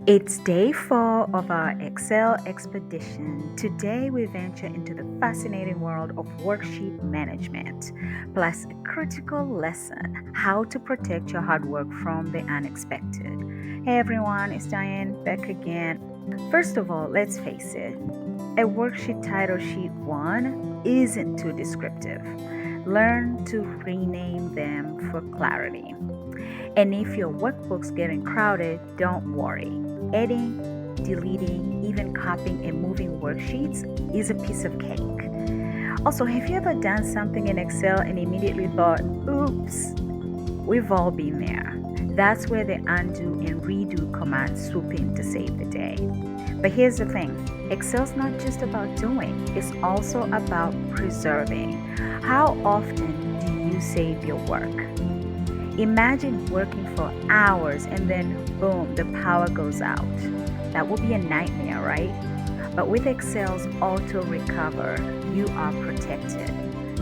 It's day 4 of our Excel expedition. Today, we venture into the fascinating world of worksheet management, plus a critical lesson how to protect your hard work from the unexpected. Hey everyone, it's Diane back again. First of all, let's face it, a worksheet title sheet 1 isn't too descriptive. Learn to rename them for clarity. And if your workbook's getting crowded, don't worry. Editing, deleting, even copying and moving worksheets is a piece of cake. Also, have you ever done something in Excel and immediately thought, oops? We've all been there. That's where the undo and redo commands swoop in to save the day. But here's the thing, Excel's not just about doing, it's also about preserving. How often do you save your work? Imagine working for hours and then boom, the power goes out. That would be a nightmare, right? But with Excel's auto recover, you are protected.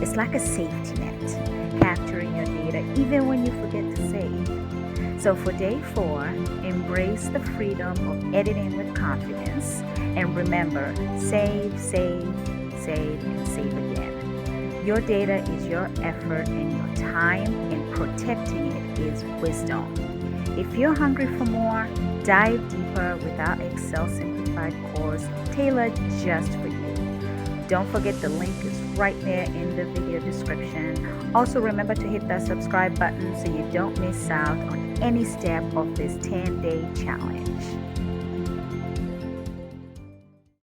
It's like a safety net, capturing your data even when you forget to save. So for day 4, embrace the freedom of editing with confidence. And remember, save, save, save, and save again. Your data is your effort and your time, and protecting it is wisdom. If you're hungry for more, dive deeper with our Excel Simplified course tailored just for you. Don't forget the link is right there in the video description. Also remember to hit that subscribe button so you don't miss out on any step of this 10-day challenge.